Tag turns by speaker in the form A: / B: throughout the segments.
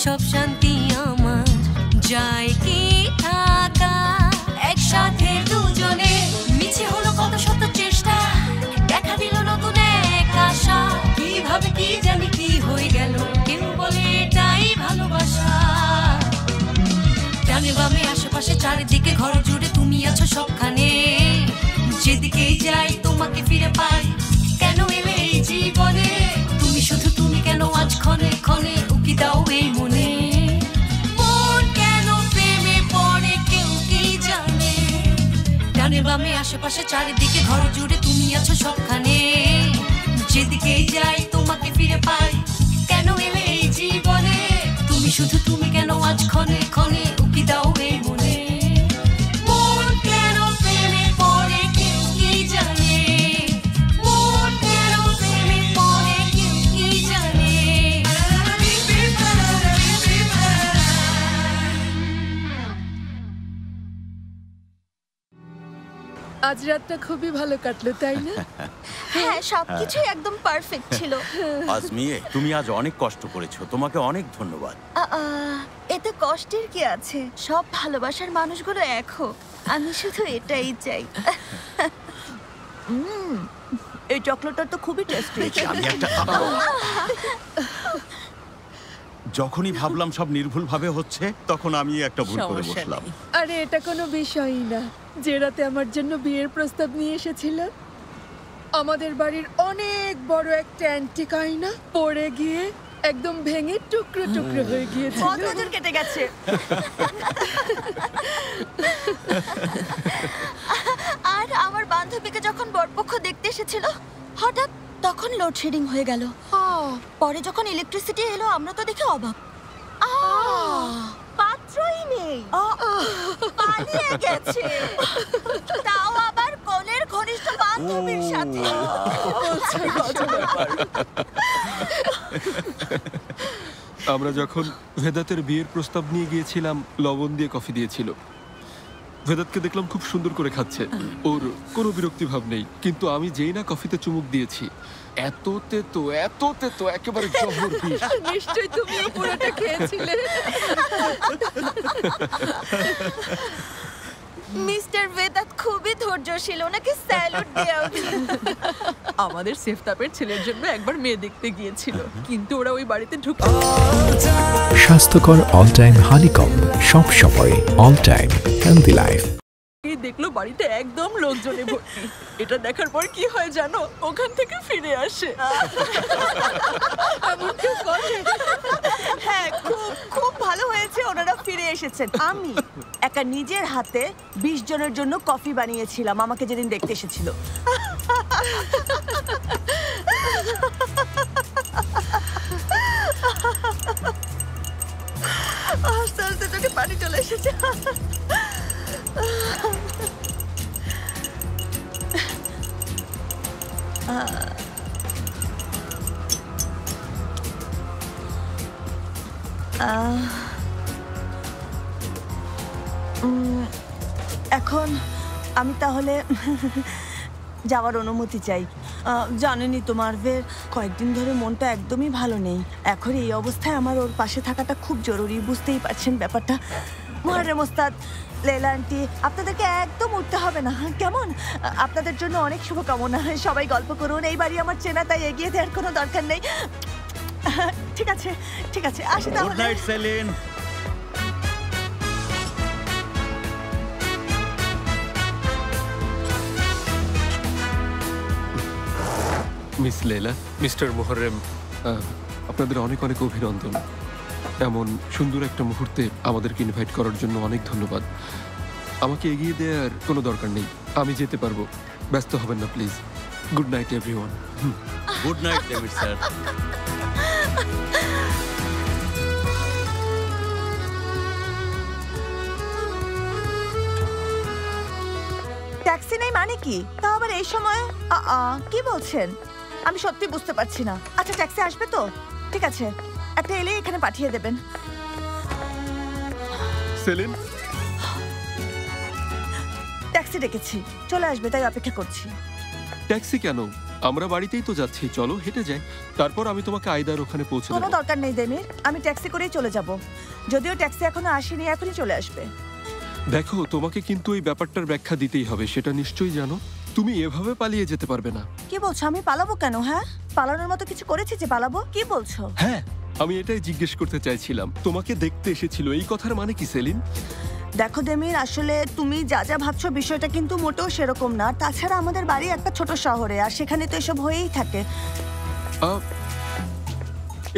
A: সব শান্তি আমার যায় কি থাকা একসাথে দুজনে মিছে হলো কত শত চেষ্টা দেখা দিল নতুন এক আশা কিভাবে কি জানি কি হয়ে গেল কেউ বলে এটাই ভালোবাসা ডানে বামে আশেপাশে চারিদিকে ঘর জুড়ে তুমি আছো সবখানে যেদিকেই যাই তোমাকে ফিরে পাই কেন এলে এই জীবনে তুমি শুধু তুমি কেন আজ ক্ষণে ক্ষণে উকি দাও এই মনে মন কেন প্রেমে পড়ে কেউ কি জানে ডানে বামে আশেপাশে চারিদিকে ঘর জুড়ে তুমি আছো সবখানে যেদিকেই যাই তোমাকে ফিরে পাই কেন এলে এই জীবনে তুমি শুধু তুমি কেন আজ ক্ষণে ক্ষণে উকি দাও এই মনে মন কেন প্রেমে পড়ে কেউ কি জানে মন কেন প্রেমে পড়ে কেউ কি জানে
B: আজ রাতটা খুবই ভালো কাটলো তাই না?
C: হ্যাঁ সবকিছুই একদম পারফেক্ট ছিল।
D: আজমিয়ে তুমি আজ অনেক কষ্ট করেছো, তোমাকে অনেক ধন্যবাদ।
C: এতে কষ্টের কি আছে, সব ভালোবাসার মানুষগুলো এক হোক, আমি শুধু এটাই চাই। এই চকলেটটা তো খুবই টেস্টি।
D: আমি একটা যখনই ভাবলাম সব নির্ভুল ভাবে হচ্ছে তখন আমি একটা ভুল করে বসলাম।
B: আরে এটা কোনো বিষয়ই না। যে রাতে আমার জন্য বিয়ের প্রস্তাব নিয়ে এসেছিল আমাদের বাড়ির অনেক বড় একটা অ্যান্টিক আয়না পড়ে গিয়ে একদম ভেঙে টুকরো টুকরো হয়ে গিয়েছে।
C: কত নজর কেটে গেছে। আর আমার বান্ধবীকে যখন বরপক্ষ দেখতে এসেছিল হঠাৎ তখন লোডশেডিং হয়ে গেল। পরে যখন ইলেকট্রিসিটি এলো আমরা তো দেখে অবাক, পাত্রই নেই, পালিয়ে গেছে, তাও আবার কোলের ঘনিষ্ঠ বান্ধবীর সাথে।
E: আমরা যখন ভেদাতের বিয়ের প্রস্তাব নিয়ে গিয়েছিলাম লবণ দিয়ে কফি দিয়েছিল। ভেদাতকে দেখলাম খুব সুন্দর করে খাচ্ছে, ওর কোনো বিরক্তি ভাব নেই, কিন্তু আমি যেই না কফিতে চুমুক দিয়েছি এত তেতো একেবারে জহর বিষ।
B: নিশ্চয়ই তুমিও পুরোটা খেয়েছিলে।
C: মিস্টার ভেদাত খুবই ধৈর্যশীল, ওনাকে স্যালুট দেওয়া উচিত।
F: আমাদের সেফতাপের ছেলের জন্য একবার মেয়ে দেখতে গিয়েছিল, কিন্তু ওরা ওই বাড়িতে ঢুকতে।
G: স্বাস্থ্যকর অল টাইম হানিকম, সব সময় অল টাইম হেলদি লাইফ।
F: দেখলো বাড়িতে একদম লোকজনে ভর্তি। এটা দেখার পর কি হয় জানো, ওখান থেকে ফিরে আসে।
C: হ্যাঁ খুব খুব ভালো হয়েছে ওনারা ফিরে এসেছেন। আমি একা নিজের হাতে 20 জনের জন্য কফি বানিয়েছিলাম আমাকে যেদিন দেখতে এসেছিল। আস্তে আস্তে তোকে পানি চলে এসেছে। এখন আমি তাহলে যাওয়ার অনুমতি চাই। জানেনই তো মার্ভের কয়েকদিন ধরে মনটা একদমই ভালো নেই। এখন এই অবস্থায় আমার ওর পাশে থাকাটা খুব জরুরি, বুঝতেই পারছেন ব্যাপারটা। মুহাররম ওস্তাদ, লেলা আন্টি, আপনাদেরকে একদম উঠতে হবে না কেমন? আপনাদের জন্য অনেক শুভকামনা। সবাই গল্প করুন, এই বাড়ি আমার চেনা, তাই এগিয়ে দেওয়ার কোনো দরকার নেই। ঠিক আছে ঠিক আছে, আসি তাহলে।
D: Good night saline.
E: মিস লেলা, মিস্টার মুহররম, আপনাদের অনেক অনেক অভিনন্দন। এমন সুন্দর একটা মুহূর্তে আমাদেরকে ইনভাইট করার জন্য অনেক ধন্যবাদ। আমাকে এগিয়ে দেওয়ার কোনো দরকার নেই, আমি যেতে পারবো, ব্যস্ত হবেন না please. Good night everyone.
D: Good night David sir.
C: Taxi নেই মানে কি? তাও আবার এই সময়? কি বলছেন? আমি সত্যি বুঝতে পারছি না। আচ্ছা ট্যাক্সি আসবে তো? ঠিক আছে, একটা এলে এখানে পাঠিয়ে দেবেন।
E: সেলিন,
C: ট্যাক্সি ডেকেছি, চলে আসবে, তাই অপেক্ষা করছি।
E: ট্যাক্সি কেন? আমরা বাড়িতেই তো যাচ্ছি, চলো হেঁটে যাই। তারপর আমি তোমাকে আইদার ওখানে পৌঁছে
C: কোনো
E: দেবো।
C: দরকার নেই দেমির, আমি ট্যাক্সি করেই চলে যাব। যদিও ট্যাক্সি এখনো আসেনি, এখনই চলে আসবে।
E: দেখো, তোমাকে কিন্তু এই ব্যাপারটার ব্যাখ্যা দিতেই হবে, সেটা নিশ্চয়ই জানো। তুমি এভাবে পালিয়ে যেতে পারবে না।
C: কি বলছো? আমি পালাবো কেন? হ্যাঁ, পালানোর মতো কিছু করেছি যে পালাবো? কি বলছো?
E: হ্যাঁ, আমি এটাই জিজ্ঞেস করতে চাইছিলাম। তোমাকে দেখতে এসেছিল, এই কথার মানে কি সেলিন?
C: দেখো দেমির, আসলে তুমি যা যা ভাবছো বিষয়টা কিন্তু মোটেও সেরকম না। তাছাড়া আমাদের বাড়ি একটা ছোট শহরে, আর সেখানে তো এসব হয়েই থাকে।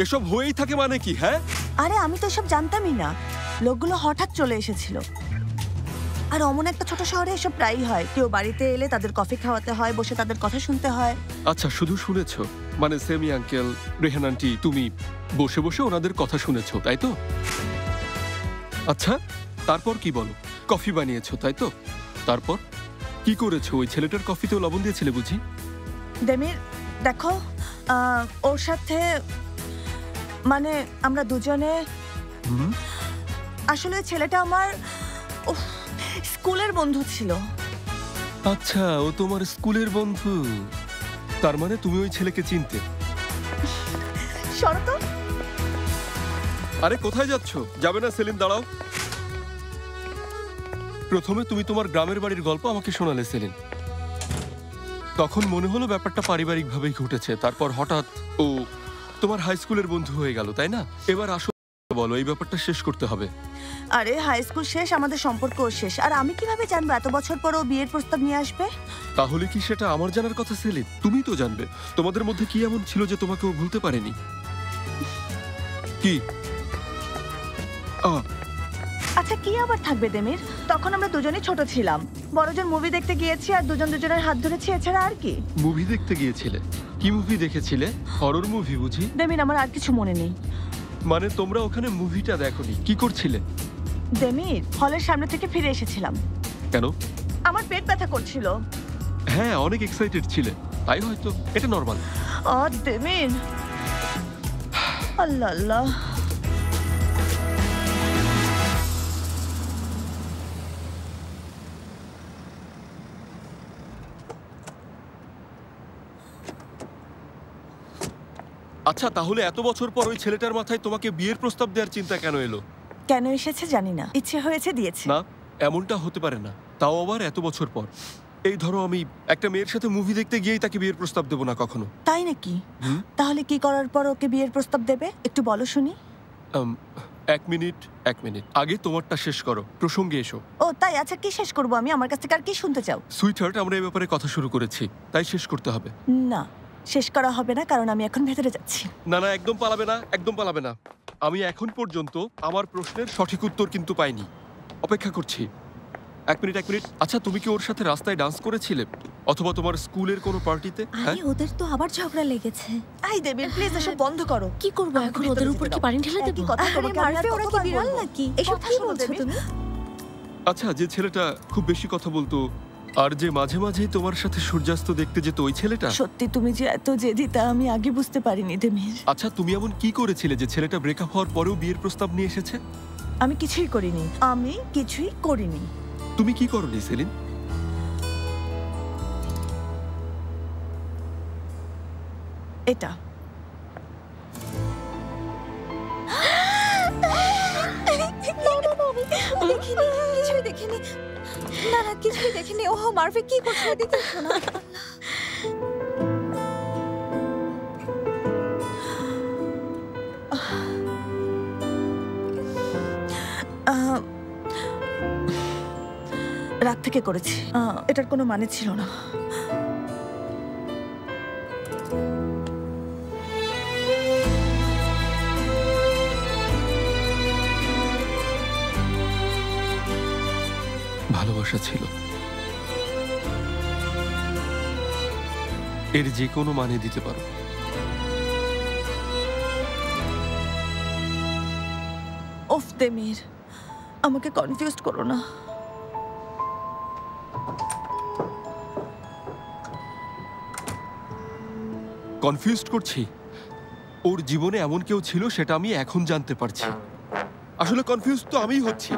E: এসব হয়েই থাকে মানে কি? হ্যাঁ,
C: আরে আমি তো এসব জানতামই না। লোকগুলো হঠাৎ চলে এসেছিল। আর অমন একটা ছোট শহরে এসব প্রায়ই হয়। কেউ বাড়িতে এলে তাদের কফি খাওয়াতে হয়, বসে তাদের কথা শুনতে হয়।
E: আচ্ছা, শুধু শুনেছো? মানে সেমি আঙ্কেল, রেহান আন্টি, তুমি বসে বসে ওনাদের কথা শুনেছো, তাই তো? আচ্ছা, তারপর কি বলো? কফি বানিয়েছো, তাই তো? তারপর কি করেছো? ওই ছেলেটার কফিতেও লবণ দিয়েছিলে বুঝি?
C: দেমির দেখো, ওর সাথে মানে আমরা দুজনে, আসলে ওই ছেলেটা আমার স্কুলের বন্ধু ছিল।
E: আচ্ছা, ও তোমার স্কুলের বন্ধু। তার মানে তুমি ওই ছেলেকে চিনতে?
C: শরত,
E: আরে কোথায় যাচ্ছ? যাবে না সেলিন, দাঁড়াও। প্রথমে তুমি তোমার গ্রামের বাড়ির গল্প আমাকে শোনালে সেলিন। তখন মনে হলো ব্যাপারটা পারিবারিকভাবেই ঘটেছে। তারপর হঠাৎ ও তোমার হাই স্কুলের বন্ধু হয়ে গেল, তাই না? এবার আসো, বলো, এই ব্যাপারটা শেষ করতে হবে।
C: আরে হাই স্কুল শেষ, আমাদের সম্পর্কও শেষ। আর আমি কিভাবে জানবো এত বছর পর ও বিয়ের প্রস্তাব নিয়ে আসবে?
E: তাহলে কি সেটা আমার জানার কথা সেলিন? তুমি তো জানবে তোমাদের মধ্যে কি এমন ছিল যে তোমাকে ও ভুলতে পারেনি। কি?
C: আচ্ছা, কি আবার থাকবে দেমির? তখন আমরা দুজনেই ছোট ছিলাম। বড়জন মুভি দেখতে গিয়েছি আর দুজন দুজনের হাত ধরেছি, এছাড়া আর কি?
E: মুভি দেখতে গিয়েছিলে? কি মুভি দেখেছিলে? হরর মুভি বুঝি?
C: দেমির, আমার আর কিছু মনে নেই।
E: মানে তোমরা ওখানে মুভিটা দেখোনি? কি করছিলে?
C: দেমির, হলের সামনে থেকে ফিরে এসেছিলাম।
E: কেন?
C: আমার পেট ব্যথা করছিল।
E: হ্যাঁ, অনেক এক্সাইটেড ছিলে, তাই হয়তো। এটা নরমাল।
C: দেমির, আল্লাহ আল্লাহ।
E: আচ্ছা, তাহলে এত বছর পর ওই ছেলেটার মাথায় তোমাকে বিয়ের প্রস্তাব দেওয়ার চিন্তা কেন এলো?
C: কেন এসেছে জানি না, ইচ্ছে হয়েছে দিয়েছে।
E: না, এমনটা হতে পারে না, তাও আবার এত বছর পর। এই ধরো, আমি একটা মেয়ের সাথে মুভি দেখতে গিয়েই তাকে বিয়ের প্রস্তাব দেবো না কখনো।
C: তাই নাকি? তাহলে কি করার পর ওকে বিয়ের প্রস্তাব দেবে একটু বলো শুনি।
E: এক মিনিট আগে তোমারটা শেষ করো, প্রসঙ্গে এসো।
C: ও তাই? আচ্ছা, কি শেষ করবো আমি? আমার কাছ থেকে আর কি শুনতে চাও?
E: সুইটহার্ট, আমরা এই ব্যাপারে কথা শুরু করেছি, তাই শেষ করতে হবে।
C: না, শেষ করা হবে না, কারণ আমি এখন ভেতরে যাচ্ছি।
E: না না, একদম পালাবে না, একদম পালাবে না। আমি এখন পর্যন্ত আমার প্রশ্নের সঠিক উত্তর কিন্তু পাইনি। অপেক্ষা করছি। এক মিনিট। আচ্ছা, তুমি কি ওর সাথে রাস্তায় ডান্স করেছিলে, অথবা তোমার স্কুলের কোনো পার্টিতে?
H: আরে ওদের তো আবার ঝগড়া লেগেছে।
C: আই দেবেন, প্লিজ এসব বন্ধ করো।
H: কি করব এখন? ওদের উপর কি পানি ঢেলে দেব? আরে মারবে, ওরা কি বিড়াল নাকি? এসব কি বলছো তুমি?
E: আচ্ছা, যে ছেলেটা খুব বেশি কথা বলতো আর যে মাঝে মাঝে তোমার সাথে সূর্যাস্ত দেখতে যেত, ওই ছেলেটা?
C: সত্যি তুমি যে এত জেদি তা আমি আগে বুঝতে পারিনি দেমির।
E: আচ্ছা, তুমি এমন কি করেছিলে যে ছেলেটা ব্রেকআপ হওয়ার পরেও বিয়ের প্রস্তাব নিয়ে এসেছে?
C: আমি কিছুই করিনি।
E: তুমি কি করনি সেলিন?
C: এটা
H: দেখিনি। না, কিছুই দেখিনি। ওহ মারবে, কি করছো? এদিকে এসো না।
C: রাগ থেকে করেছি, এটার কোনো মানে ছিল না।
E: ভালোবাসা ছিল, এর যে কোনো মানে দিতে পারো।
C: ওফ দেমির, আমাকে কনফিউজ করো না।
E: কনফিউজড করছি? ওর জীবনে এমন কেউ ছিল সেটা আমি এখন জানতে পারছি। আসলে কনফিউজ তো আমিই হচ্ছি।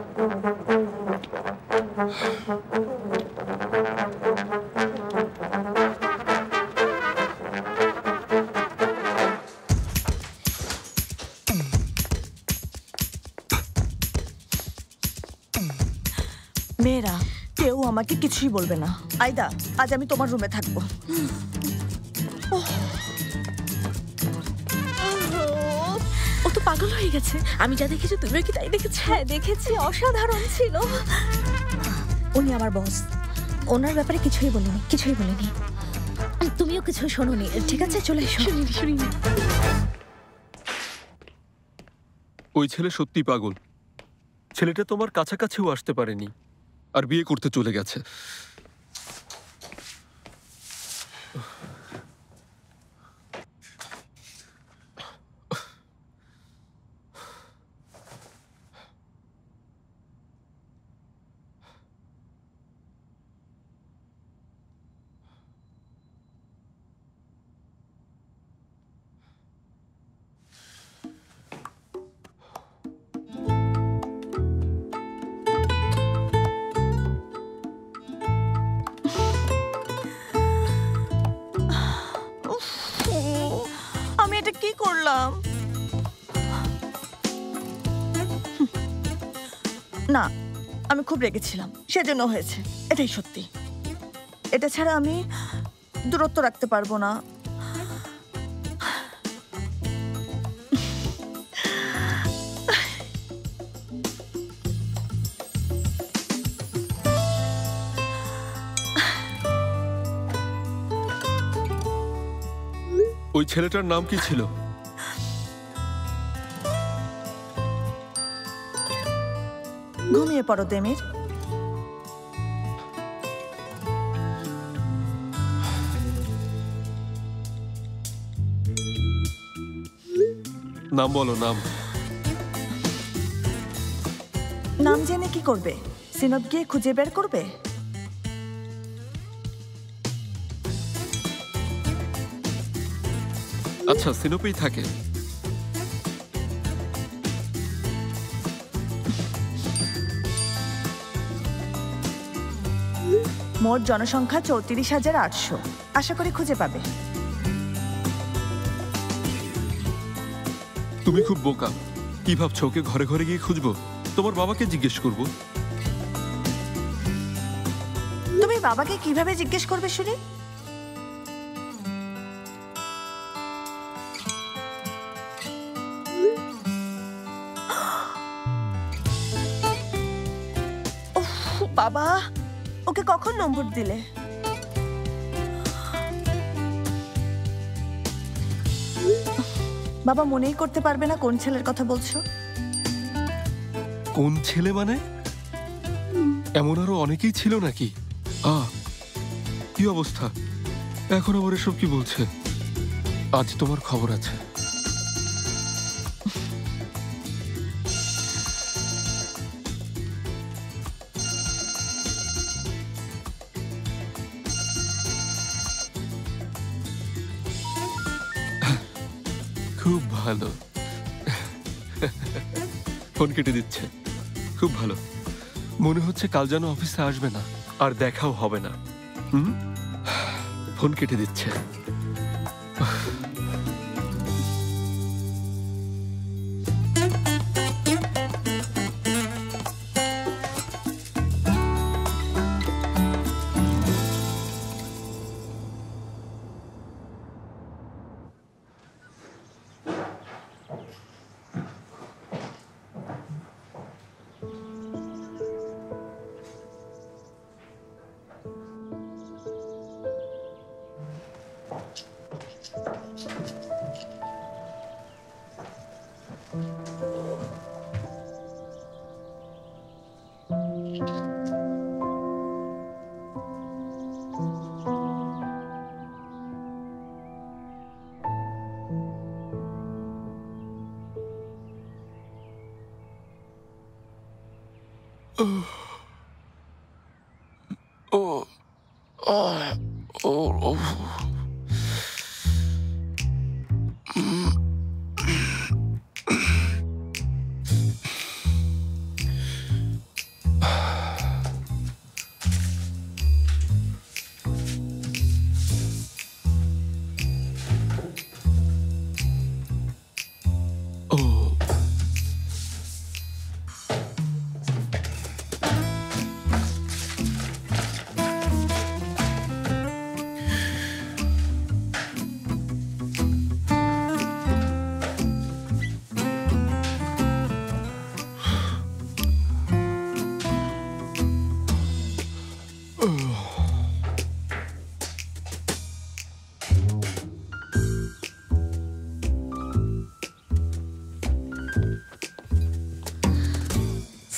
C: মেয়েরা কেউ আমাকে কিছুই বলবে না। আইদা, আজ আমি তোমার রুমে থাকবো।
I: ও তো পাগল হয়ে গেছে। আমি যা দেখেছি তুমিও কি তাই দেখেছো?
H: হ্যাঁ দেখেছি, অসাধারণ ছিল। উনি আমার বস, ওনার ব্যাপারে কিছুই বলিনি। তুমিও কিছু শোনোনি, ঠিক আছে? চলে এসো।
I: শুনিনি।
E: ওই ছেলে সত্যি পাগল। ছেলেটা তোমার কাছাকাছিও আসতে পারেনি, আর বিয়ে করতে চলে গেছে।
C: আমি এটা কি করলাম? না, আমি খুব রেগেছিলাম, সেজন্য হয়েছে। এটাই সত্যি। এটা ছাড়া আমি দূরত্ব রাখতে পারবো না।
E: ওই ছেলেটার নাম কি ছিল?
C: ঘুমিয়ে পড়ো দেমির।
E: নাম বলো, নাম।
C: নাম জেনে কি করবে? সিনব গিয়ে খুঁজে বের করবে?
E: আচ্ছা, সিনোপেই থাকে।
C: মোট জনসংখ্যা 34,800। আশা করি খুঁজে পাবে।
E: তুমি খুব বোকা। কি ভাবছো ওকে ঘরে ঘরে গিয়ে খুঁজবো? তোমার বাবাকে জিজ্ঞেস করব।
C: তুমি বাবাকে কিভাবে জিজ্ঞেস করবে শুনি? বাবা, ওকে কখন নম্বর দিলে? বাবা মনেই করতে পারবে না কোন ছেলের কথা বলছো।
E: কোন ছেলে মানে? এমন আরো অনেকেই ছিল নাকি? কি অবস্থা এখন? আবার এসব কি বলছে? আজ তোমার খবর আছে। খুব ভালো। ফোন কেটে দিচ্ছে। খুব ভালো। মনে হচ্ছে কাল যেন অফিসে আসবে না, আর দেখাও হবে না। ফোন কেটে দিচ্ছে।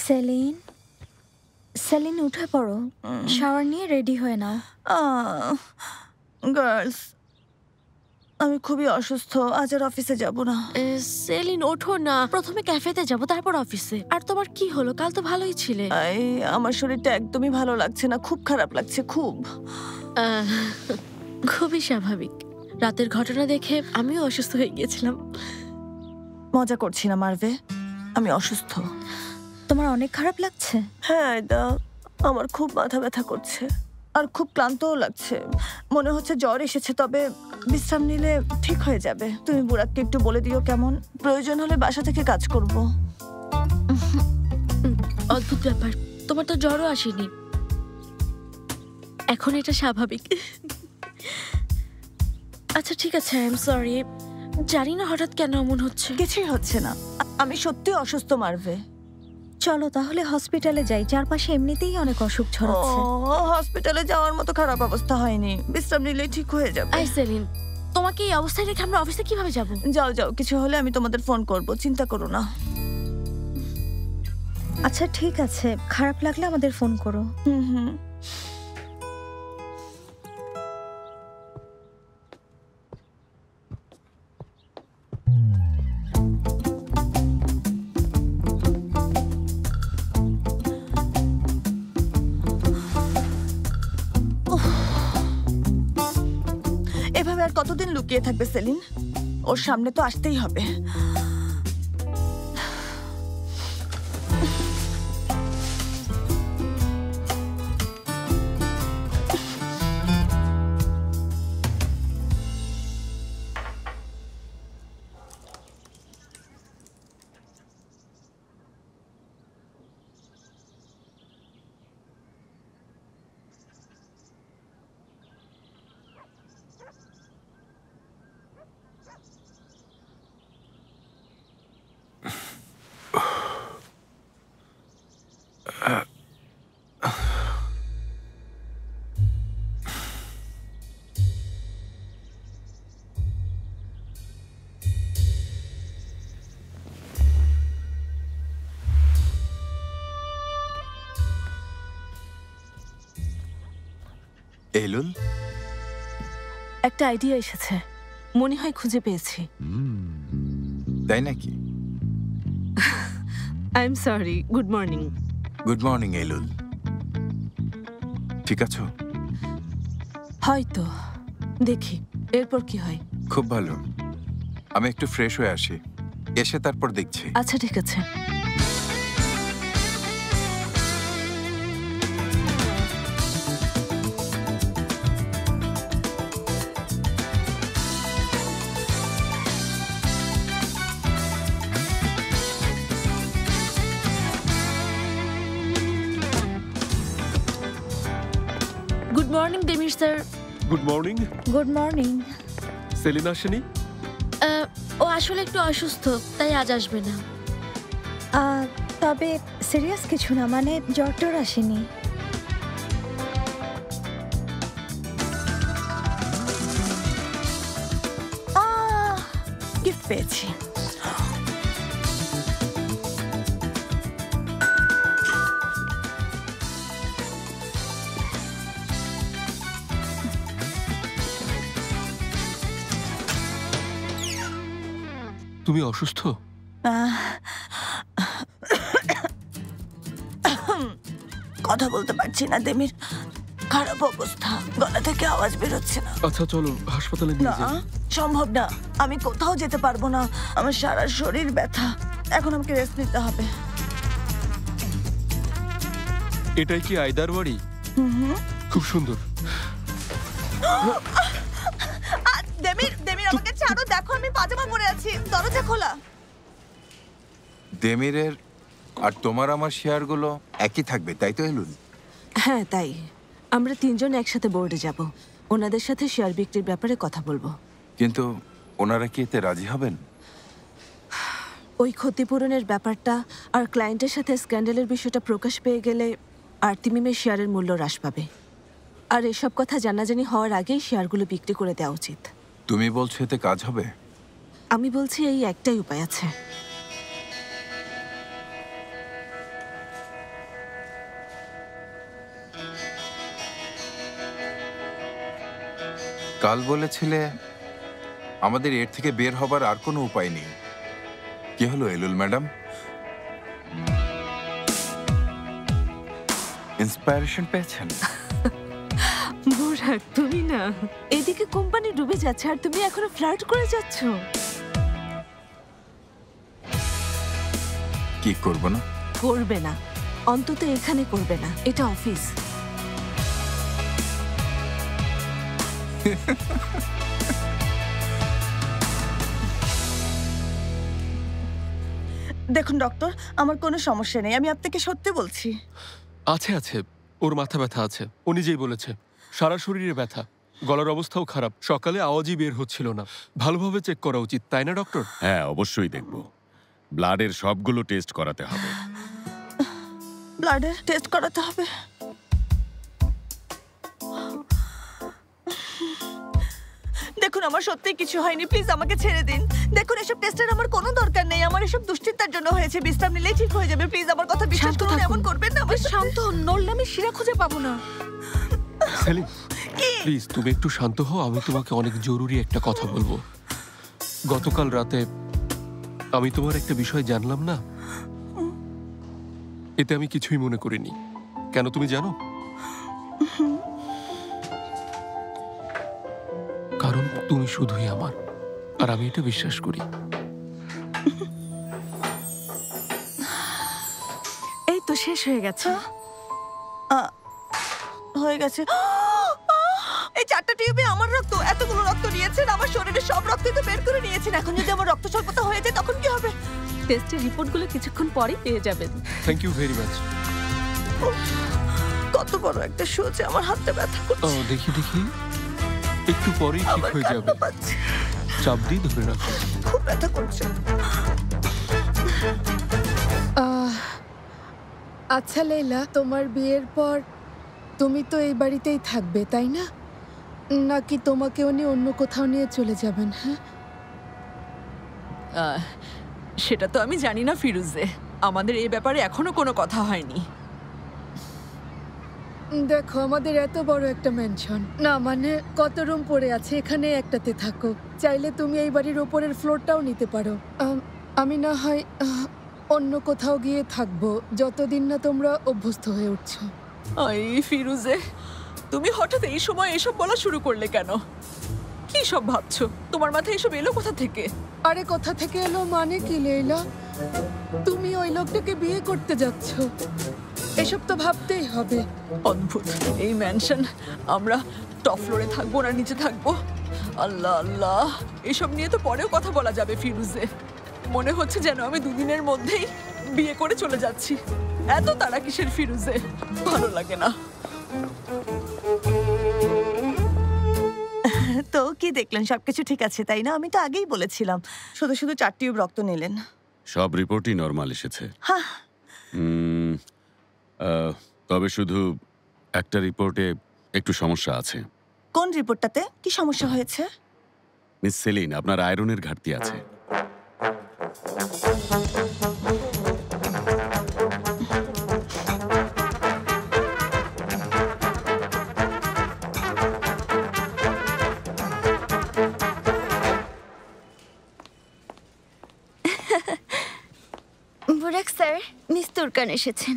H: সেলিন, সেলিন উঠে পড়ো, শাওয়ার নিয়ে রেডি হয়ে নাও।
C: গার্লস, আমি খুবই অসুস্থ, আজ আর অফিসে যাব না।
I: সেলিন ওঠো না, প্রথমে ক্যাফেতে যাব তারপর অফিসে। আর তোমার কি হলো? কাল তো ভালোই ছিলে।
C: আমার শরীরটা একদমই ভালো লাগছে না, খুব খারাপ লাগছে, খুব।
I: খুবই স্বাভাবিক, রাতের ঘটনা দেখে আমিও অসুস্থ হয়ে গিয়েছিলাম।
C: মজা করছি না মার্ভে, আমি অসুস্থ।
H: তোমার অনেক খারাপ লাগছে?
C: হ্যাঁ আয়দা, আমার খুব মাথা ব্যথা করছে আর খুব ক্লান্তও লাগছে। মনে হচ্ছে জ্বর এসেছে, তবে বিশ্রাম নিলে ঠিক হয়ে যাবে। তুমি বুড়াককে একটু বলে দিও কেমন, প্রয়োজন হলে বাসা থেকে কাজ করব।
I: অদ্ভুত ব্যাপার, তোমার তো জ্বরও আসেনি, এখন এটা স্বাভাবিক। আচ্ছা ঠিক আছে, আই এম সরি। জানি না হঠাৎ কেন এমন হচ্ছে।
C: কিছুই হচ্ছে না, আমি সত্যি অসুস্থ মার্ভে।
H: চলো তাহলে হসপিটালে যাই, চারপাশে এমনিতেই অনেক অসুখ ছড়াচ্ছে।
C: হসপিটালে যাওয়ার মতো খারাপ অবস্থা হয়নি, বিশ্রাম নিলেই ঠিক হয়ে যাবে।
I: আই সেলিন, তোমাকে এই অবস্থায় রেখে আমরা অফিসে কিভাবে যাব?
C: যাও যাও, কিছু হলে আমি তোমাদের ফোন করব, চিন্তা করো না।
H: আচ্ছা ঠিক আছে, খারাপ লাগলে আমাদের ফোন করো।
C: হুম। এভাবে আর কতদিন লুকিয়ে থাকবে সেলিন? ওর সামনে তো আসতেই হবে।
J: এলুল,
F: একটা আইডিয়া এসেছে, মনে হয় খুঁজে পেয়েছি।
J: তাই নাকি?
F: I am sorry, good morning.
J: Good morning Elul, ঠিক আছো?
F: হয়তো, দেখি এরপর কি হয়।
J: খুব ভালো, আমি একটু ফ্রেশ হয়ে আসি, এসে তারপর দেখছি।
F: আচ্ছা ঠিক আছে। Good morning Demir sir.
E: Good morning.
H: Good morning.
E: Selina আসেনি?
I: ও আসলে একটু অসুস্থ, তাই আজ আসবে না।
H: তবে সিরিয়াস কিছু না, মানে জ্বর টর আসেনি।
C: গিফট পেয়েছি।
E: তুমি অসুস্থ?
C: কথা বলতে পারছি না দেমির, খারাপ অবস্থা, গলা থেকে আওয়াজ বেরোচ্ছে না।
E: আচ্ছা চলো হাসপাতালে নিয়ে
C: না,
E: যাই।
C: সম্ভব না, আমি কোথাও যেতে পারবো না, আমার সারা শরীর ব্যথা, এখন আমাকে রেস্ট নিতে হবে।
E: এটাই কি আইদার বাড়ি? খুব সুন্দর।
C: দেমির আমাকে ছাড়ো, দেখো আমি পাজামা পরে আছি, দরজা খোলা।
J: দেমিরের আর তোমার আমার শেয়ারগুলো একই থাকবে, তাই তো এলুল?
F: হ্যাঁ তাই, আমরা তিনজন একসাথে বোর্ডে যাব, ওনাদের সাথে শেয়ার বিক্রির ব্যাপারে কথা বলবো।
J: কিন্তু ওনারা কি এতে রাজি হবেন?
F: ওই ক্ষতিপূরণের ব্যাপারটা আর ক্লায়েন্টের সাথে স্ক্যান্ডালের বিষয়টা প্রকাশ পেয়ে গেলে আর্তিমিমের শেয়ারের মূল্য হ্রাস পাবে, আর এসব কথা জানাজানি হওয়ার আগেই শেয়ারগুলো বিক্রি করে দেওয়া উচিত।
J: তুমি বলছো এতে কাজ হবে?
F: আমি বলছি এই একটাই উপায় আছে।
J: কাল বলেছিলে আমাদের এর থেকে বের হবার আর কোনো উপায় নেই। কি হলো এলুল ম্যাডাম? ইন্সপায়ারেশন পেয়েছেন?
F: বুরাক, তুমি না, এদিকে কোম্পানি ডুবে যাচ্ছে আর তুমি এখনো ফ্লার্ট করে যাচ্ছ।
J: কি করব না?
F: করবে না, অন্তত এখানে করবে না, এটা অফিস।
C: দেখুন ডক্টর, আমার কোনো সমস্যা নেই, আমি আপনাকে সত্যি বলছি।
E: আছে আছে, ওর মাথা ব্যথা আছে, ও নিজেই বলেছে। সারা শরীরে ব্যথা, গলার অবস্থাও খারাপ, সকালে আওয়াজই বের হচ্ছিল না। ভালোভাবে চেক করা উচিত, তাই না ডক্টর?
D: হ্যাঁ, অবশ্যই দেখব। ব্লাডের সবগুলো টেস্ট করাতে হবে।
C: ব্লাডের টেস্ট করাতে হবে? দেখুন, আমার সত্যি কিছু হয়নি, প্লিজ আমাকে ছেড়ে দিন। দেখুন, এসব টেস্টের আমার কোনো দরকার নেই, আমার এসব দুশ্চিন্তার জন্য হয়েছে। বিশ্রাম নিলেই ঠিক হয়ে যাবে, প্লিজ আমার কথা বিশ্বাস করুন। এমন করবেন না আমার সাথে।
F: শান্ত হন, নড়লে আমি শিরা খুঁজে পাবো না।
E: সেলিম, প্লিজ তুমি একটু শান্ত হও, আমি তোমাকে অনেক জরুরি একটা কথা বলবো। গতকাল রাতে আমি তোমার একটা বিষয় জানলাম না, এতে আমি কিছুই মনে করিনি। কেন তুমি জানো? কারণ তুমি শুধুই আমার, আর আমি এটা বিশ্বাস করি।
F: এই তো শেষ হয়ে গেছে।
C: হয়ে গেছে? এই 4টা টিউবে আমার রক্ত, এতগুলো রক্ত নিয়েছেন, আমার শরীরের সব রক্তই তো বের করে নিয়েছেন। এখন যদি আমার রক্ত স্বল্পতা হয়ে যায় তখন কি হবে?
F: টেস্টের রিপোর্টগুলো কিছুক্ষণ পরেই পেয়ে যাবেন।
E: Thank you very much.
C: কত বড় একটা সোজা, আমার হাতটা ব্যথা করছে।
E: দেখি দেখি, একটু পরেই ঠিক হয়ে যাবে, চাপ দিয়ে ধরে রাখো।
C: খুব ব্যথা করছে।
B: আচ্ছা লেইলা, তোমার বিয়ের পর তুমি তো এই বাড়িতেই থাকবে, তাই না? নাকি তোমাকে উনি অন্য কোথাও নিয়ে চলে যাবেন? হ্যাঁ,
K: সেটা তো আমি জানি না ফিরুজে, আমাদের এই ব্যাপারে এখনো কোনো কথা হয়নি।
B: দেখো, আমাদের এত বড় একটা ম্যানশন না, মানে কত রুম পড়ে আছে, এখানে একটাতে থাকো। চাইলে তুমি এই বাড়ির ওপরের ফ্লোরটাও নিতে পারো। আমি না হয় অন্য কোথাও গিয়ে থাকবো, যতদিন না তোমরা অভ্যস্ত হয়ে উঠছো।
K: এই ফিরুজে, তুমি হঠাৎ এই সময় এসব বলা শুরু করলে কেন? কি সব ভাবছো? তোমার মাথায় এসব এলো কোথা থেকে?
B: আরে কোথা থেকে এলো মানে কি লেইলা? তুমি ওই লোকটাকে বিয়ে করতে যাচ্ছ, এসব তো ভাবতেই হবে।
K: অদ্ভুত এই ম্যানশন, আমরা টপ ফ্লোরে থাকবো না নিচে থাকবো? আল্লাহ আল্লাহ, এসব নিয়ে তো পরেও কথা বলা যাবে ফিরুজে। মনে হচ্ছে যেন আমি দুদিনের মধ্যেই বিয়ে করে চলে যাচ্ছি। এত তাড়া কিসের ফিরুজে? ভালো লাগে না।
C: তো কি দেখলেন? সবকিছু ঠিক আছে তাই না? আমি তো আগেই বলেছিলাম। শুধু শুধু 4 টিউব রক্ত নিলেন।
D: সব রিপোর্টই নরমাল এসেছে।
C: হ্যাঁ,
D: তবে শুধু একটা রিপোর্টে একটু সমস্যা আছে।
C: কোন রিপোর্টটাতে কি সমস্যা হয়েছে?
D: মিস সেলিন, আপনার আয়রনের ঘাটতি আছে।
H: বুরাক স্যার, মিস তুরকান এসেছেন।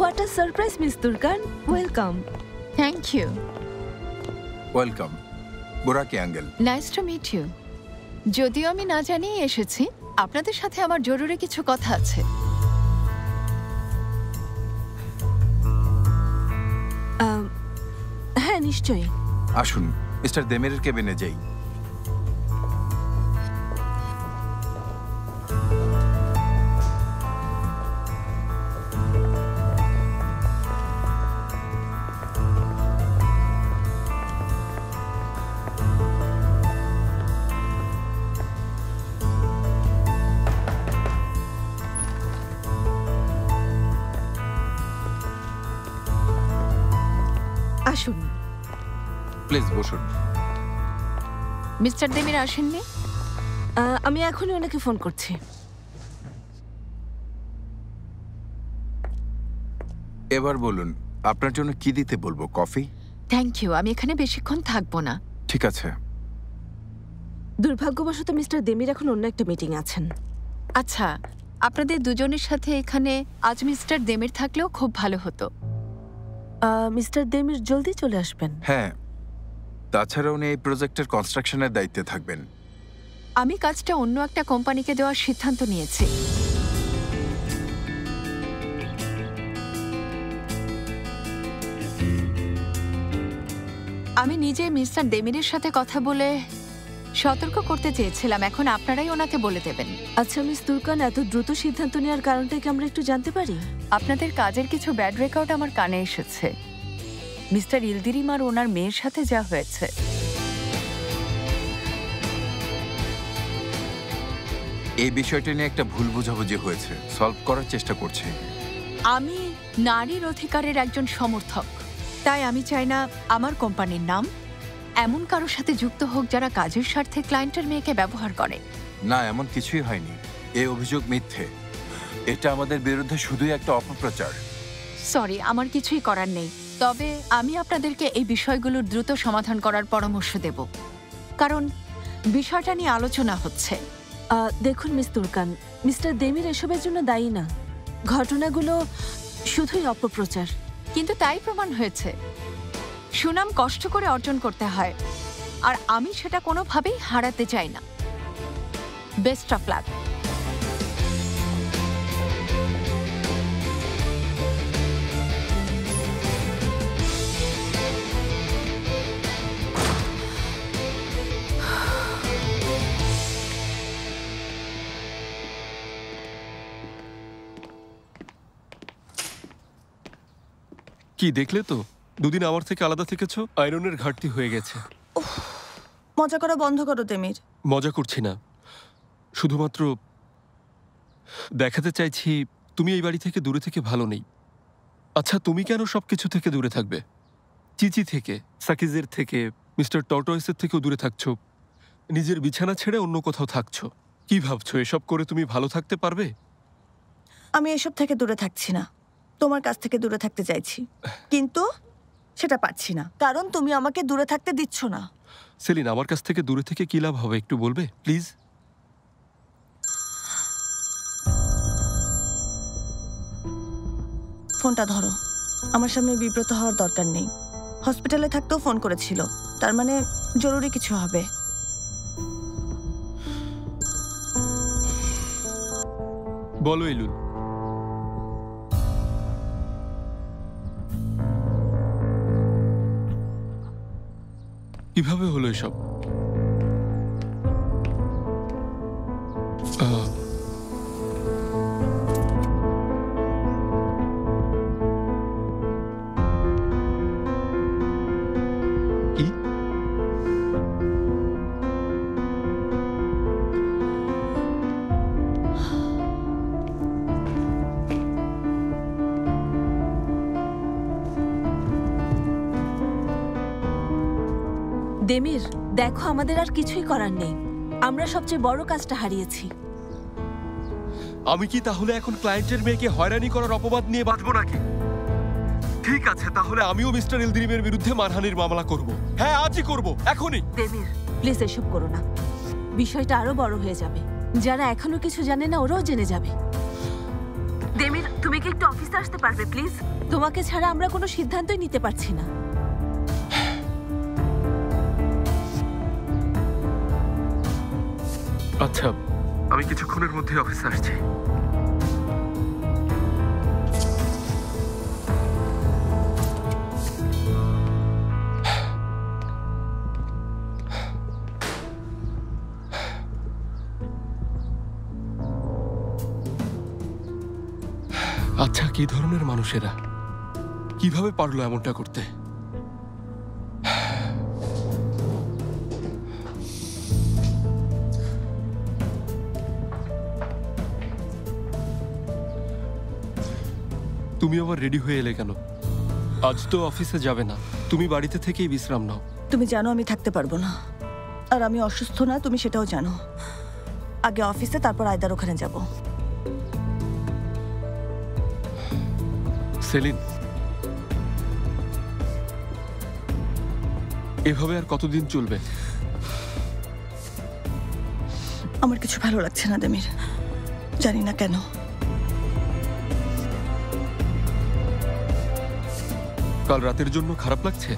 F: What a surprise, Miss Turkan. Welcome.
L: Thank you.
J: Welcome বুরাকি uncle.
L: Nice to meet you. যদিও আমি না জানিয়ে এসেছি, আপনাদের সাথে আমার জরুরি কিছু কথা আছে।
F: হ্যাঁ, নিশ্চয়ই।
J: আসুন মিস্টার দেমেরের কেবিনে যাই।
F: আসুন।
J: প্লিজ বসুন।
L: মিস্টার দেমির আসেননি?
F: আমি এখনই ওনাকে ফোন করছি।
J: এবার বলুন আপনার জন্য কি দিতে বলবো? কফি?
L: থ্যাংক ইউ, আমি এখানে বেশিক্ষণ থাকবো না।
J: ঠিক আছে।
F: দুর্ভাগ্যবশত মিস্টার দেমির এখন অন্য একটা মিটিং আছেন।
L: আচ্ছা, আপনাদের দুজনের সাথে এখানে আজ মিস্টার দেমির থাকলেও খুব ভালো হতো।
F: মিস্টার দেমির জলদি চলে আসবেন।
J: হ্যাঁ, তাছাড়া উনি এই প্রজেক্টের কনস্ট্রাকশনের দায়িত্বে থাকবেন।
L: আমি কাজটা অন্য একটা কোম্পানিকে দেওয়ার সিদ্ধান্ত নিয়েছি। আমি নিজে মিস্টার দেমিরের সাথে কথা বলে সতর্ক করতে চেয়েছিলাম, এখন আপনারাই ওনাকে বলে দেবেন।
F: আচ্ছা মিস তুর্কান, এত দ্রুত সিদ্ধান্ত নেওয়ার কারণটা কি আমরা একটু জানতে পারি?
L: আপনাদের কাজের কিছু ব্যাড রেকর্ড আমার কানে এসেছে। মিস্টার ইলদিরিম আর ওনার মেয়ের সাথে যা হয়েছে।
J: এই বিষয়টা নিয়ে একটা ভুল বোঝাবুঝি হয়েছে, সলভ করার চেষ্টা করছি।
L: আমি নারীর অধিকারের একজন সমর্থক, তাই আমি চাই না আমার কোম্পানির নাম এমন কারোর সাথে যুক্ত হোক যারা কাজের স্বার্থে ক্লায়েন্টের মেয়েকে ব্যবহার করে।
J: না, এমন কিছুই হয়নি। এই অভিযোগ মিথ্যে। এটা আমাদের বিরুদ্ধে শুধুই একটা অপপ্রচার।
L: সরি, আমার কিছুই করার নেই। তবে আমি আপনাদেরকে এই বিষয়গুলোর দ্রুত সমাধান করার পরামর্শ দেব, কারণ বিষয়টা নিয়ে আলোচনা হচ্ছে।
F: দেখুন মিস তুর্কান, মিস্টার দেমির এসবের জন্য দায়ী না। ঘটনাগুলো শুধুই অপপ্রচার।
L: কিন্তু তাই প্রমাণ হয়েছে। সুনাম কষ্ট করে অর্জন করতে হয়, আর আমি সেটা কোনোভাবেই হারাতে চাই না। Best of luck.
E: কি দেখলে তো, দুদিন আমার থেকে আলাদা থেকেছো, আয়রনের ঘাটতি হয়ে গেছে।
C: মজা করা বন্ধ করো তেমির।
E: মজা করছি না, শুধুমাত্র দেখাতে চাইছি তুমি এই বাড়ি থেকে দূরে থেকে ভালো নেই। আচ্ছা, তুমি কেন সবকিছু থেকে দূরে থাকবে? চিচি থেকে, সাকিজের থেকে, মিস্টার টর্টয়েসের থেকেও দূরে থাকছো। নিজের বিছানা ছেড়ে অন্য কোথাও থাকছো। কি ভাবছো এসব করে তুমি ভালো থাকতে পারবে?
C: আমি এসব থেকে দূরে থাকছি না, তোমার কাছ থেকে দূরে থাকতে চাইছি, কিন্তু সেটা পারছি না, কারণ তুমি আমাকে দূরে থাকতে দিচ্ছ না।
E: সেলিন, আমার কাছ থেকে দূরে থেকে কি লাভ হবে একটু বলবে প্লিজ?
C: ফোনটা ধরো। আমার সামনে বিব্রত হওয়ার দরকার নেই। হসপিটালে থাকতেও ফোন করেছিল, তার মানে জরুরি কিছু হবে।
E: বলো এলুল। কিভাবে হলো এসব? কি?
F: দেমির, দেখো আমাদের আর কিছুই করার নেই। আমরা সবচেয়ে বড় কাজটা হারিয়েছি।
E: আমি কি তাহলে এখন ক্লায়েন্টের মেয়েকে হয়রানি করার অপবাদ নিয়ে বাঁচবো নাকি? ঠিক আছে, তাহলে আমিও মিস্টার ইলদিরিমের বিরুদ্ধে মানহানির মামলা করব। হ্যাঁ, আজই করব, এখনই।
F: দেমির, প্লিজ এসব করো না। বিষয়টা আরো বড় হয়ে যাবে। যারা এখনো কিছু জানে না ওরাও জেনে যাবে। দেমির, তুমি কি একটু অফিসে আসতে পারবে প্লিজ? তোমাকে ছাড়া আমরা কোনো সিদ্ধান্তই নিতে পারছি না।
E: আচ্ছা, আমি কিছুক্ষণের মধ্যে অফিসে আসছি। আচ্ছা, কি ধরনের মানুষেরা? কিভাবে পারলো এমনটা করতে? তুমি আবার রেডি হয়ে এলে কেন? আজ তো অফিসে যাবে না। তুমি বাড়িতে থেকেই বিশ্রাম নাও।
C: তুমি জানো আমি থাকতে পারবো না, আর আমি অসুস্থ না, তুমি সেটাও জানো। আগে অফিসে, তারপর আয়দার ওখানে যাব।
E: সেলিন, এভাবে আর কতদিন চলবে?
C: আমার কিছু ভালো লাগছে না দেমির, জানি না কেন।
E: কাল রাতের জন্য খারাপ লাগছে?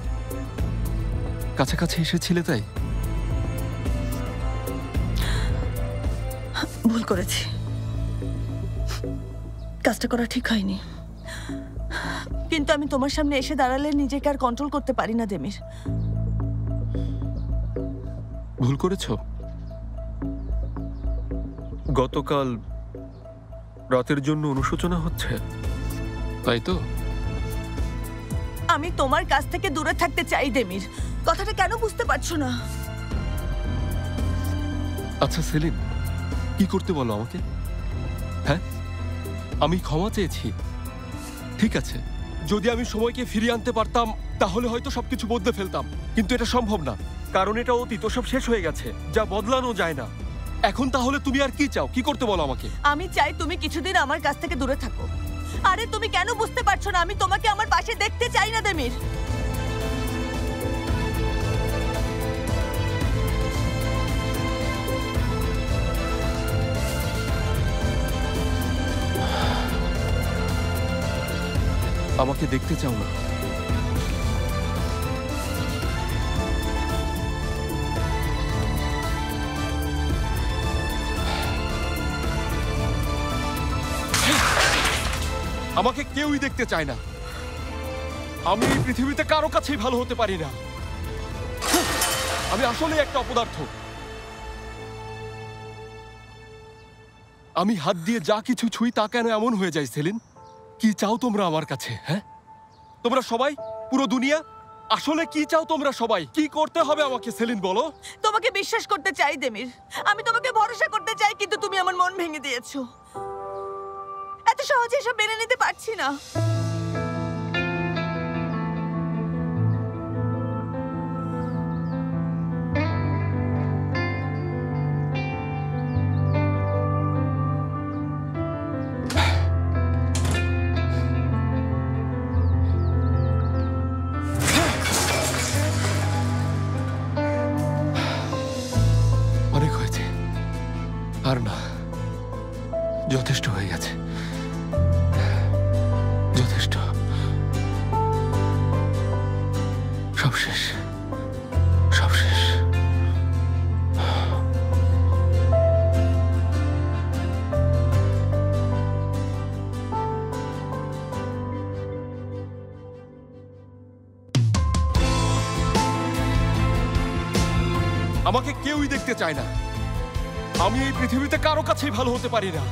E: কাছাকাছি এসেছিলে তাই?
C: ভুল করেছি, কাজটা করা ঠিক হয়নি, কিন্তু আমি তোমার সামনে এসে দাঁড়ালে নিজেকে আর কন্ট্রোল করতে পারি না দেমির।
E: ভুল করেছ? গতকাল রাতের জন্য অনুশোচনা হচ্ছে, তাই তো?
C: আমি তোমার কাছ থেকে দূরে থাকতে চাই দেমির, কথাটা কেন বুঝতে পারছো না?
E: আচ্ছা সেলিন, কি করতে বলো আমাকে? হ্যাঁ, আমি ক্ষমা চেয়েছি, ঠিক আছে। যদি আমি সময়কে ফিরিয়ে আনতে পারতাম তাহলে হয়তো সবকিছু বদলে ফেলতাম, কিন্তু এটা সম্ভব না, কারণ এটা অতীত, সব শেষ হয়ে গেছে, যা বদলানো যায় না। এখন তাহলে তুমি আর কি চাও? কি করতে বলো আমাকে?
C: আমি চাই তুমি কিছুদিন আমার কাছ থেকে দূরে থাকো। আরে তুমি কেন বুঝতে পারছো না? আমি তোমাকে আমার পাশে দেখতে চাই না দেমির।
E: আমাকে দেখতে চাও না? আমাকে কেউই দেখতে চায় না। আমি এই পৃথিবীতে কারো কাছেই ভালো হতে পারি না। আমি আসলে একটা অপদার্থ। আমি হাত দিয়ে যা কিছু ছুঁই তা কেন এমন হয়ে যায় সেলিন? কি চাও তোমরা আমার কাছে? হ্যাঁ, তোমরা সবাই, পুরো দুনিয়া, আসলে কি চাও তোমরা সবাই? কি করতে হবে আমাকে সেলিন বলো?
C: তোমাকে বিশ্বাস করতে চাই দেমির, আমি তোমাকে ভরসা করতে চাই, কিন্তু তুমি আমার মন ভেঙে দিয়েছো। এত সহজে এসব মেনে নিতে পারছি না।
E: অনেক হয়েছে, আর না, যথেষ্ট হয়ে গেছে, যথেষ্ট, সব শেষ, সব শেষ। আমাকে কেউই দেখতে চায় না। আমি এই পৃথিবীতে কারো কাছেই ভালো হতে পারি না।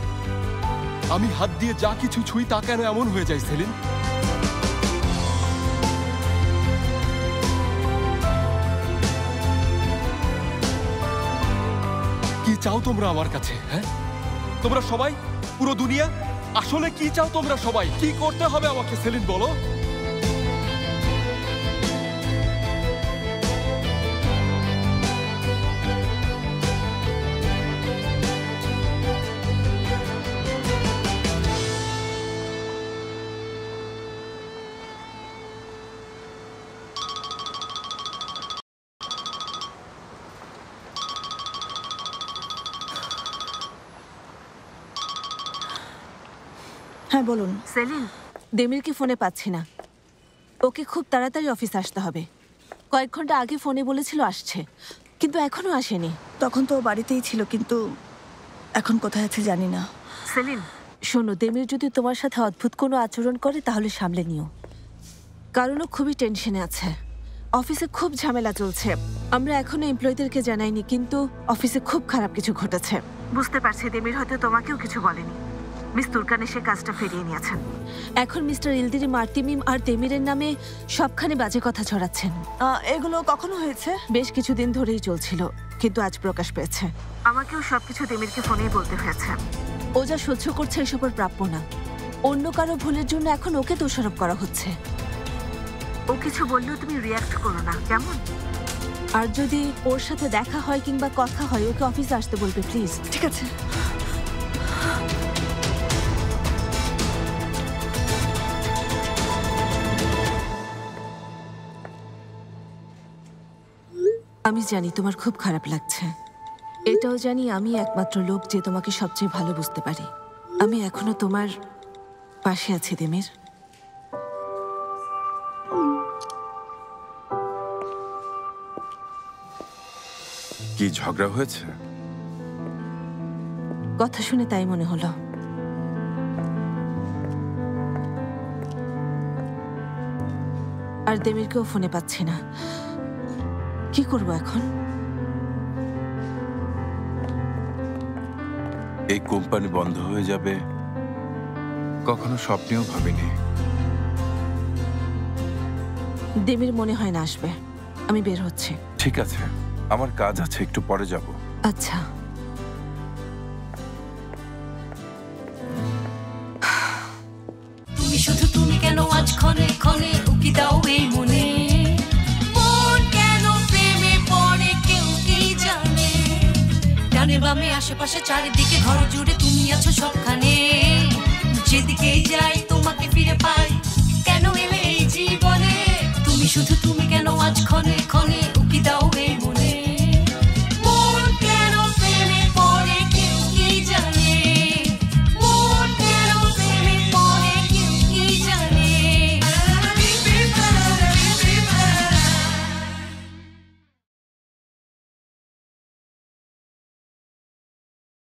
E: আমি হাত দিয়ে যা কিছু ছুঁই তা কেন এমন হয়ে যায় সেলিন? কি চাও তোমরা আমার কাছে? হ্যাঁ, তোমরা সবাই, পুরো দুনিয়া, আসলে কি চাও তোমরা সবাই? কি করতে হবে আমাকে সেলিন বলো?
C: হ্যাঁ বলুন।
F: সেলিন, দেমিরকে ফোনে পাচ্ছি না। ওকে খুব তাড়াতাড়ি অফিস আসতে হবে। কয়েক ঘন্টা আগে ফোনে বলেছিল আসছে, কিন্তু এখনো আসেনি।
C: তখন তো ও বাড়িতেই ছিল, কিন্তু এখন কোথায় আছে জানি না।
F: সেলিন, শোনো, দেমির যদি তোমার সাথে অদ্ভুত কোনো আচরণ করে তাহলে সামলে নিও, কারণ ও খুবই টেনশনে আছে। অফিসে খুব ঝামেলা চলছে। আমরা এখনো এমপ্লয়ীদেরকে জানাইনি, কিন্তু অফিসে খুব খারাপ কিছু ঘটেছে। বুঝতে পারছি দেমির হয়তো তোমাকেও কিছু বলেনি। মিস তুর্কানে সে কাজটা ফিরিয়ে নিয়েছেন। এখন মিস্টার ইলদিরি মার্তিমিম আর দেমিরের নামে সবখানে বাজে কথা ছড়াচ্ছেন।
C: এগুলো কখনো হয়েছে?
F: বেশ কিছুদিন ধরেই চলছিল, কিন্তু আজ প্রকাশ পেয়েছে। আমাকেও সবকিছু দেমিরকে ফোনেই বলতে হয়েছে। ও যা সহ্য করছে এসব ওর প্রাপ্য না। অন্য কারো ভুলের জন্য এখন ওকে দোষারোপ করা হচ্ছে। ও কিছু বললেও তুমি রিয়াক্ট করো না, কেমন? আর যদি ওর সাথে দেখা হয় কিংবা কথা হয়, ওকে অফিসে আসতে বলবে প্লিজ।
B: ঠিক আছে।
F: আমি জানি তোমার খুব খারাপ লাগছে, এটাও জানি আমি একমাত্র লোক যে তোমাকে সবচেয়ে ভালো বুঝতে পারি। আমি এখনো তোমার পাশে আছি দেমির।
J: কি ঝগড়া হয়েছে?
F: কথা শুনে তাই মনে হলো। আর দেমিরকেও ফোনে পাচ্ছি না, কি করব এখন?
J: এই কোম্পানি বন্ধ হয়ে যাবে কখনো স্বপ্নেও ভাবিনি।
F: দেমির মনে হয় না আসবে, আমি বের হচ্ছি।
J: ঠিক আছে, আমার কাজ আছে, একটু পরে যাব।
F: আচ্ছা।
A: তুমি শুধু তুমি কেন আজ ক্ষণে ক্ষণে উকি দাও এই মনে, মন কেন প্রেমে পড়ে কেউ কি জানে। ডানে বামে আশেপাশে চারিদিকে ঘর জুড়ে তুমি আছো সবখানে, যেদিকেই যাই তোমাকে ফিরে পাই, কেন এলে এই জীবনে। তুমি শুধু তুমি কেন আজ ক্ষণে ক্ষণে